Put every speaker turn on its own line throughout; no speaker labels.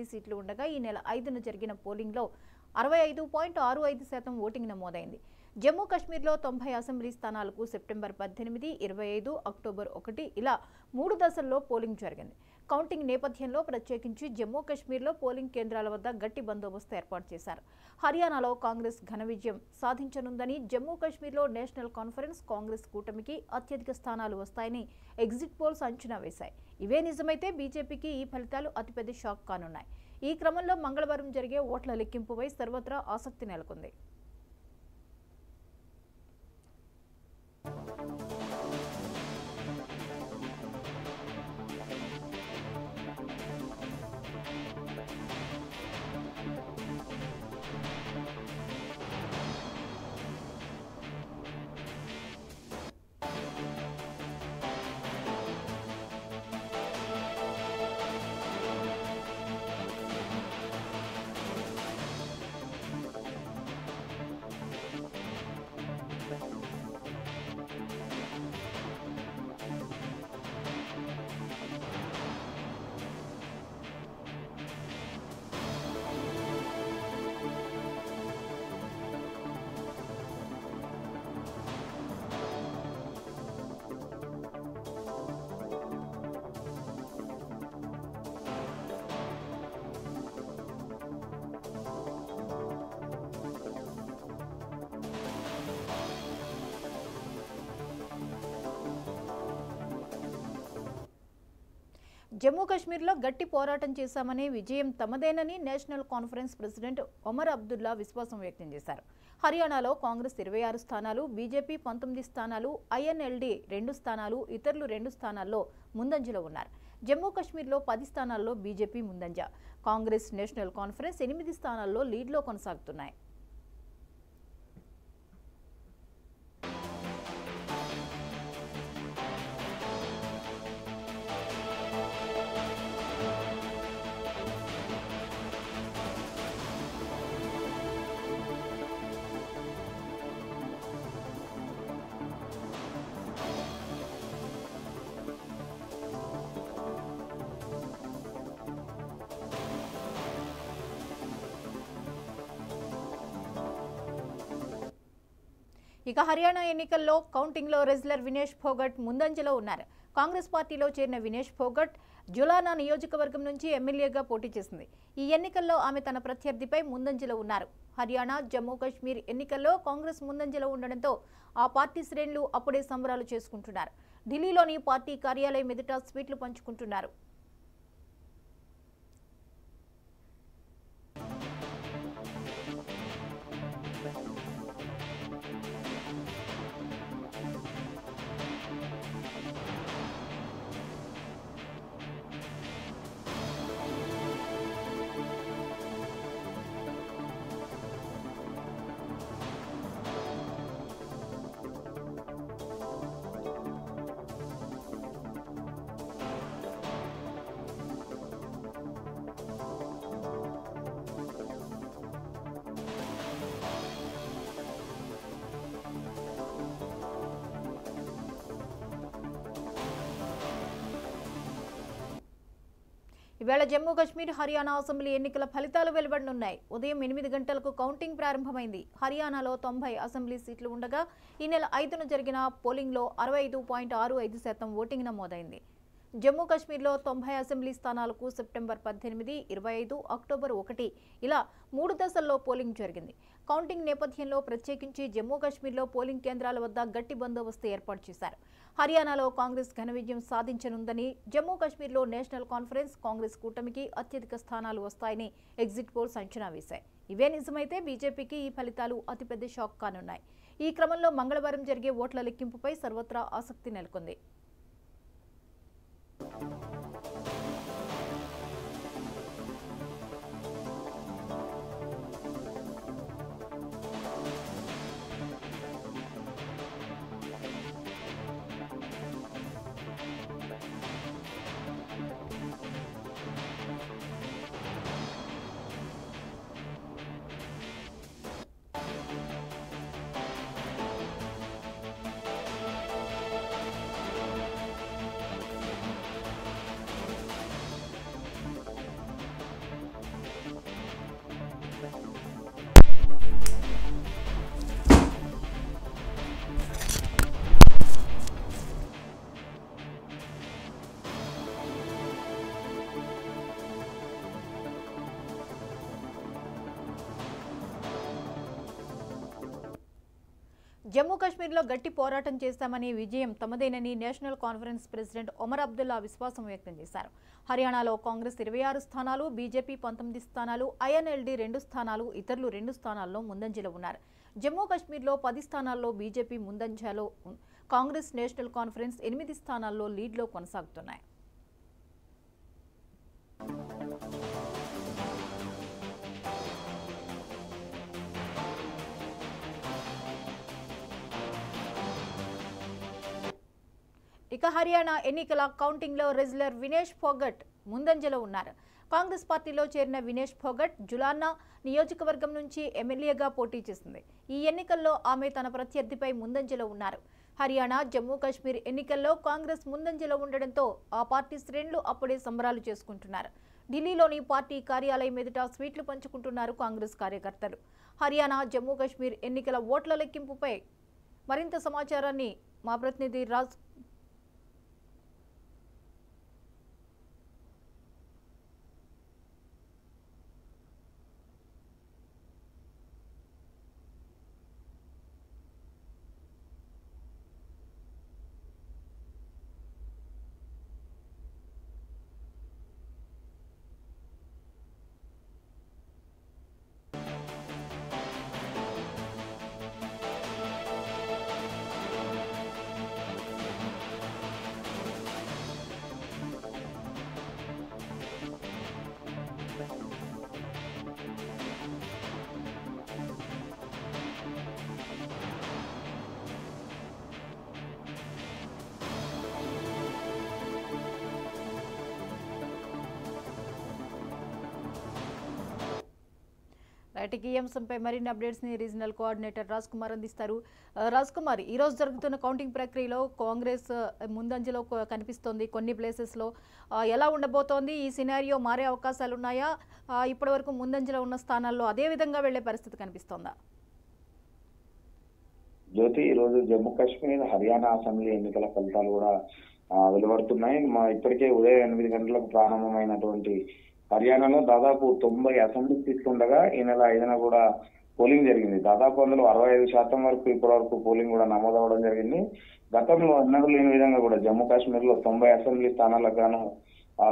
సీట్లు ఉండగా ఈ నెల 5న జరిగిన పోలింగ్లో 65.65% ఓటింగ్ నమోదైంది. జమ్మూ కశ్మీర్లో 90 అసెంబ్లీ స్థానాలకు సెప్టెంబర్ 18, 25, అక్టోబర్ 1 ఇలా 3 దశల్లో పోలింగ్ జరిగింది. కౌంటింగ్ నేపథ్యంలో ప్రత్యేకించి జమ్మూ కశ్మీర్లో పోలింగ్ కేంద్రాల వద్ద గట్టి బందోబస్తు ఏర్పాటు చేశారు. హర్యానాలో కాంగ్రెస్ ఘన విజయం సాధించనుందని, జమ్మూ కశ్మీర్లో నేషనల్ కాన్ఫరెన్స్, కాంగ్రెస్ కూటమికి అత్యధిక స్థానాలు వస్తాయని ఎగ్జిట్ పోల్స్ అంచనా వేశాయి. ఇవే నిజమైతే బీజేపీకి ఈ ఫలితాలు అతిపెద్ద షాక్ కానున్నాయి. ఈ క్రమంలో మంగళవారం జరిగే ఓట్ల లెక్కింపుపై సర్వత్రా ఆసక్తి నెలకొంది. జమ్మూ కశ్మీర్లో గట్టి పోరాటం చేశామని, విజయం తమదేనని నేషనల్ కాన్ఫరెన్స్ ప్రెసిడెంట్ ఒమర్ అబ్దుల్లా విశ్వాసం వ్యక్తం చేశారు. హర్యానాలో కాంగ్రెస్ 26 స్థానాలు, బీజేపీ 19 స్థానాలు, ఐఎన్ఎల్డీ 2 స్థానాలు, ఇతరులు 2 స్థానాల్లో ముందంజలో ఉన్నారు. జమ్మూ కశ్మీర్లో 10 స్థానాల్లో బీజేపీ ముందంజ. కాంగ్రెస్, నేషనల్ కాన్ఫరెన్స్ 8 స్థానాల్లో లీడ్లో కొనసాగుతున్నాయి. ఇక హర్యానా ఎన్నికల్లో కౌంటింగ్లో రెజ్లర్ వినేష్ ఫోగట్ ముందంజలో ఉన్నారు. కాంగ్రెస్ పార్టీలో చేరిన వినేష్ ఫోగట్ జులానా నియోజకవర్గం నుంచి ఎమ్మెల్యేగా పోటీ చేసింది. ఈ ఎన్నికల్లో ఆమె తన ప్రత్యర్థిపై ముందంజలో ఉన్నారు. హర్యానా, జమ్మూ కశ్మీర్ ఎన్నికల్లో కాంగ్రెస్ ముందంజలో ఉండడంతో ఆ పార్టీ శ్రేణులు అప్పుడే సంబరాలు చేసుకుంటున్నారు. ఢిల్లీలోని పార్టీ కార్యాలయం ఎదుట స్వీట్లు పంచుకుంటున్నారు. ఇవాళ జమ్మూ కశ్మీర్, హర్యానా అసెంబ్లీ ఎన్నికల ఫలితాలు వెలువడనున్నాయి. ఉదయం 8 గంటలకు కౌంటింగ్ ప్రారంభమైంది. హర్యానాలో 90 అసెంబ్లీ సీట్లు ఉండగా ఈ నెల 5న జరిగిన పోలింగ్లో 65.65% ఓటింగ్ నమోదైంది. జమ్మూ కశ్మీర్లో 90 అసెంబ్లీ స్థానాలకు సెప్టెంబర్ 18, 25, అక్టోబర్ 1 ఇలా 3 దశల్లో పోలింగ్ జరిగింది. కౌంటింగ్ నేపథ్యంలో ప్రత్యేకించి జమ్మూ కశ్మీర్లో పోలింగ్ కేంద్రాల వద్ద గట్టి బందోబస్తు ఏర్పాటు చేశారు. హర్యానాలో కాంగ్రెస్ ఘన విజయం సాధించనుందని, జమ్మూ కశ్మీర్లో నేషనల్ కాన్ఫరెన్స్, కాంగ్రెస్ కూటమికి అత్యధిక స్థానాలు వస్తాయని ఎగ్జిట్ పోల్స్ అంచనా వేశాయి. ఇవే నిజమైతే బీజేపీకి ఈ ఫలితాలు అతిపెద్ద షాక్ కానున్నాయి. ఈ క్రమంలో మంగళవారం జరిగే ఓట్ల లెక్కింపుపై సర్వత్రా ఆసక్తి నెలకొంది. జమ్మూ కాశ్మీర్లో గట్టి పోరాటం చేశామని విజయం తమదేనని నేషనల్ కాన్ఫరెన్స్ ప్రెసిడెంట్ ఒమర్ అబ్దుల్లా విశ్వాసం వ్యక్తం చేశారు. హర్యానాలో కాంగ్రెస్ 26 స్థానాలు, బీజేపీ 19 స్థానాలు, ఐఎన్ఎల్డీ 2 స్థానాలు, ఇతరులు 2 స్థానాల్లో ముందంజలో ఉన్నారు. జమ్మూ కాశ్మీర్లో 10 స్థానాల్లో బీజేపీ ముందంజలో, కాంగ్రెస్ నేషనల్ కాన్ఫరెన్స్ 8 స్థానాల్లో లీడ్లో కొనసాగుతున్నాయి. ఇక హర్యానా ఎన్నికల కౌంటింగ్లో రెజ్లర్ వినేష్ ఫోగట్ ముందంజలో ఉన్నారు. కాంగ్రెస్ పార్టీలో చేరిన వినేష్ ఫోగట్ జులానా నియోజకవర్గం నుంచి ఎమ్మెల్యేగా పోటీ చేసింది. ఈ ఎన్నికల్లో ఆమె తన ప్రత్యర్థిపై ముందంజలో ఉన్నారు. హర్యానా, జమ్మూ కాశ్మీర్ ఎన్నికల్లో కాంగ్రెస్ ముందంజలో ఉండడంతో ఆ పార్టీ శ్రేణులు అప్పుడే సంబరాలు చేసుకుంటున్నారు. ఢిల్లీలోని పార్టీ కార్యాలయం ఎదుట స్వీట్లు పంచుకుంటున్నారు కాంగ్రెస్ కార్యకర్తలు. హర్యానా, జమ్మూ కాశ్మీర్ ఎన్నికల ఓట్ల లెక్కింపుపై మరింత సమాచారాన్ని మా ప్రతినిధి రాజ్ రైట్కి ఈ అంశంపై మరిన్ని అప్డేట్స్ ని రీజనల్ కోఆర్డినేటర్ రాజ్ కుమార్ అందిస్తారు. రాజ్ కుమార్, ఈ రోజు జరుగుతున్న కౌంటింగ్ ప్రక్రియలో కాంగ్రెస్ ముందంజలో కనిపిస్తోంది. కొన్ని ప్లేసెస్ లో ఎలా ఉండబోతోంది? ఈ సినారియో మారే అవకాశాలు ఉన్నాయా? ఇప్పటి వరకు ముందంజలో ఉన్న స్థానాల్లో అదే విధంగా వెళ్లే పరిస్థితి కనిపిస్తోందా?
జ్యోతి, ఈ రోజు జమ్మూ కాశ్మీర్, హర్యానా అసెంబ్లీ ఎన్నికల ఫలితాలు కూడా వెలువడుతున్నాయి. ఇప్పటికే ఉదయం 8 గంటలకు ప్రారంభమైనటువంటి హర్యానాలో దాదాపు 90 అసెంబ్లీ సీట్లు ఉండగా ఈ నెల 5న కూడా పోలింగ్ జరిగింది. దాదాపు అందులో 65% వరకు ఇప్పటి వరకు పోలింగ్ కూడా నమోదవడం జరిగింది. గతంలో ఎన్నడూ లేని విధంగా కూడా జమ్మూ కాశ్మీర్ లో 90 అసెంబ్లీ స్థానాలకు గాను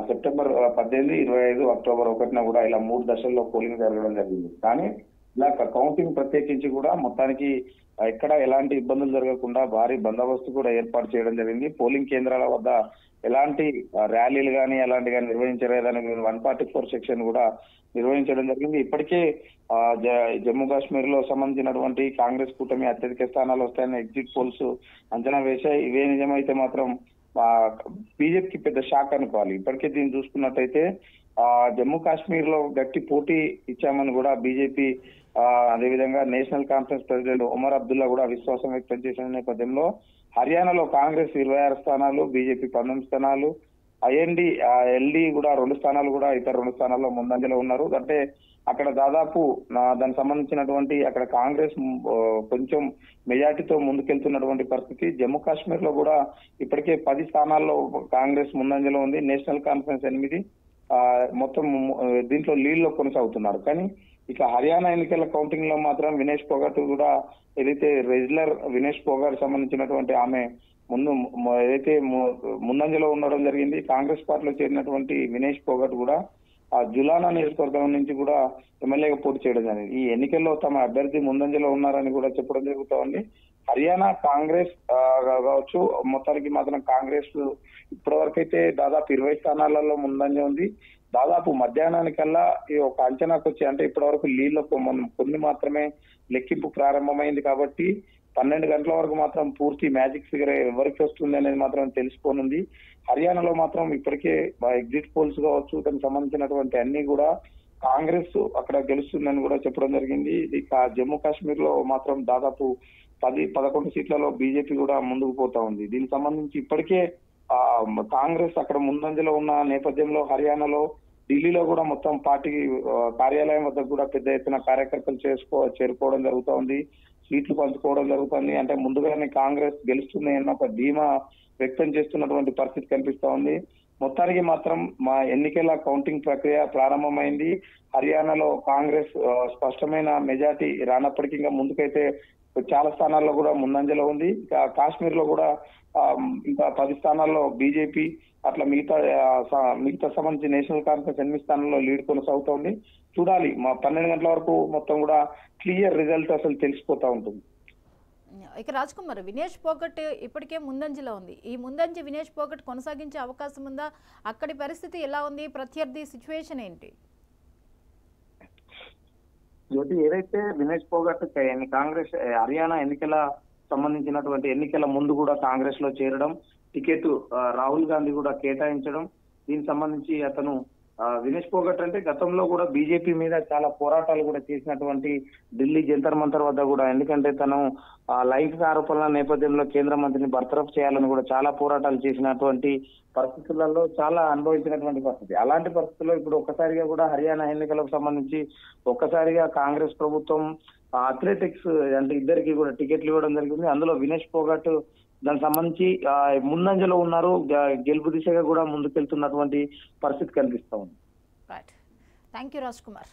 సెప్టెంబర్ 18, 25, అక్టోబర్ 1న కూడా ఇలా 3 దశల్లో పోలింగ్ జరగడం జరిగింది. కానీ ఇలా కౌంటింగ్ ప్రత్యేకించి కూడా మొత్తానికి ఎక్కడ ఎలాంటి ఇబ్బందులు జరగకుండా భారీ బందోబస్తు కూడా ఏర్పాటు చేయడం జరిగింది. పోలింగ్ కేంద్రాల వద్ద ఎలాంటి ర్యాలీలు కానీ అలాంటి కానీ నిర్వహించలేదని 144 సెక్షన్ కూడా నిర్వహించడం జరిగింది. ఇప్పటికే జమ్మూ కాశ్మీర్ లో సంబంధించినటువంటి కాంగ్రెస్ కూటమి అత్యధిక స్థానాలు వస్తాయని ఎగ్జిట్ పోల్స్ అంచనా వేశాయి. ఇవే నిజమైతే మాత్రం బీజేపీకి పెద్ద షాక్ అనుకోవాలి. ఇప్పటికే దీన్ని చూసుకున్నట్టయితే జమ్మూ కాశ్మీర్ లో గట్టి పోటీ ఇచ్చామని కూడా బీజేపీ అదేవిధంగా నేషనల్ కాన్ఫరెన్స్ ప్రెసిడెంట్ ఒమర్ అబ్దుల్లా కూడా విశ్వాసం వ్యక్తం చేసిన నేపథ్యంలో హర్యానాలో కాంగ్రెస్ 26 స్థానాలు, బీజేపీ 19 స్థానాలు, ఎల్డీ కూడా 2 స్థానాలు కూడా ఇతర 2 స్థానాల్లో ముందంజలో ఉన్నారు. అంటే అక్కడ దాదాపు దానికి సంబంధించినటువంటి అక్కడ కాంగ్రెస్ కొంచెం మెజార్టీతో ముందుకెళ్తున్నటువంటి పరిస్థితి. జమ్మూ కాశ్మీర్ లో కూడా ఇప్పటికే 10 స్థానాల్లో కాంగ్రెస్ ముందంజలో ఉంది. నేషనల్ కాన్ఫరెన్స్ 8 మొత్తం దీంట్లో లీడ్ లో కొనసాగుతున్నారు. కానీ ఇక హర్యానా ఎన్నికల కౌంటింగ్ లో మాత్రం వినేష్ ఫోగట్ కూడా ఏదైతే రెజ్లర్ వినేష్ ఫోగట్ సంబంధించినటువంటి ఆమె ఏదైతే ముందంజలో ఉండడం జరిగింది. కాంగ్రెస్ పార్టీలో చేరినటువంటి వినేష్ ఫోగట్ కూడా జులానా నియోజకవర్గం నుంచి కూడా ఎమ్మెల్యేగా పోటీ చేయడం జరిగింది. ఈ ఎన్నికల్లో తమ అభ్యర్థి ముందంజలో ఉన్నారని కూడా చెప్పడం జరుగుతా ఉంది. హర్యానా కాంగ్రెస్ కావచ్చు, మొత్తానికి మాత్రం కాంగ్రెస్ ఇప్పటి వరకైతే దాదాపు 20 స్థానాలలో ముందంజ ఉంది. దాదాపు మధ్యాహ్నానికల్లా ఒక అంచనాకు వచ్చి, అంటే ఇప్పటి వరకు లీడ్లో కొన్ని మాత్రమే లెక్కింపు ప్రారంభమైంది కాబట్టి 12 గంటల వరకు మాత్రం పూర్తి మ్యాజిక్ ఫిగర్ ఎవరికి వస్తుంది అనేది మాత్రం తెలిసిపోనుంది. హర్యానాలో మాత్రం ఇప్పటికే ఎగ్జిట్ పోల్స్ కావచ్చు, దానికి సంబంధించినటువంటి అన్ని కూడా కాంగ్రెస్ అక్కడ గెలుస్తుందని కూడా చెప్పడం జరిగింది. ఇక జమ్మూ కాశ్మీర్ లో మాత్రం దాదాపు 10-11 సీట్లలో బీజేపీ కూడా ముందుకు పోతా ఉంది. దీనికి సంబంధించి ఇప్పటికే కాంగ్రెస్ అక్కడ ముందంజలో ఉన్న నేపథ్యంలో హర్యానాలో, ఢిల్లీలో కూడా మొత్తం పార్టీ కార్యాలయం వద్ద కూడా పెద్ద ఎత్తున కార్యకర్తలు చేరుకోవడం జరుగుతూ ఉంది. సీట్లు పంచుకోవడం జరుగుతుంది. అంటే ముందుగానే కాంగ్రెస్ గెలుస్తుంది అన్న ఒక ధీమా వ్యక్తం చేస్తున్నటువంటి పరిస్థితి కనిపిస్తా ఉంది. మొత్తానికి మాత్రం మా ఎన్నికల కౌంటింగ్ ప్రక్రియ ప్రారంభమైంది. హర్యానాలో కాంగ్రెస్ స్పష్టమైన మెజార్టీ రానప్పటికీ ఇంకా ముందుకైతే చాలా స్థానాల్లో కూడా ముందంజలో ఉంది. కాశ్మీర్ లో కూడా ఇంకా 10 స్థానాల్లో బీజేపీ, అట్లా మిగతా సంబంధించి నేషనల్ కాన్ఫరెన్స్ 8 స్థానాల్లో లీడ్ కొనసాగుతోంది. చూడాలి, మా 12 గంటల వరకు మొత్తం కూడా క్లియర్ రిజల్ట్ అసలు తెలిసిపోతా ఉంటుంది.
ఇక రాజ్ కుమార్, వినేష్ పోగట్ ఇప్పటికే ముందంజలో ఉంది. ఈ ముందంజ వినేష్ పోగట్ కొనసాగించే అవకాశం ఉందా? అక్కడి పరిస్థితి ఎలా ఉంది? ప్రత్యర్థి సిచ్యువేషన్ ఏంటి?
జ్యోతి, ఏదైతే వినేష్ పోగట్ కాంగ్రెస్ హర్యానా ఎన్నికల సంబంధించినటువంటి ఎన్నికల ముందు కూడా కాంగ్రెస్ లో చేరడం, టికెట్ రాహుల్ గాంధీ కూడా కేటాయించడం, దీనికి సంబంధించి అతను వినేష్ పోగట్ అంటే గతంలో కూడా బీజేపీ మీద చాలా పోరాటాలు కూడా చేసినటువంటి ఢిల్లీ జంతర్ మంతర్ వద్ద కూడా, ఎందుకంటే తను లైంగిక ఆరోపణల నేపథ్యంలో కేంద్ర మంత్రిని బర్తరఫ్ చేయాలని కూడా చాలా పోరాటాలు చేసినటువంటి పరిస్థితులలో చాలా అనుభవించినటువంటి పరిస్థితి. అలాంటి పరిస్థితుల్లో ఇప్పుడు ఒక్కసారిగా కూడా హర్యానా ఎన్నికలకు సంబంధించి ఒక్కసారిగా కాంగ్రెస్ ప్రభుత్వం అథ్లెటిక్స్ అంటే ఇద్దరికి కూడా టికెట్లు ఇవ్వడం జరిగింది. అందులో వినేష్ పోగట్ దానికి సంబంధించి ముందంజలో ఉన్నారు. గెలుపు దిశగా కూడా ముందుకెళ్తున్నటువంటి పరిస్థితి కనిపిస్తా ఉంది.
Right, thank you Raj Kumar.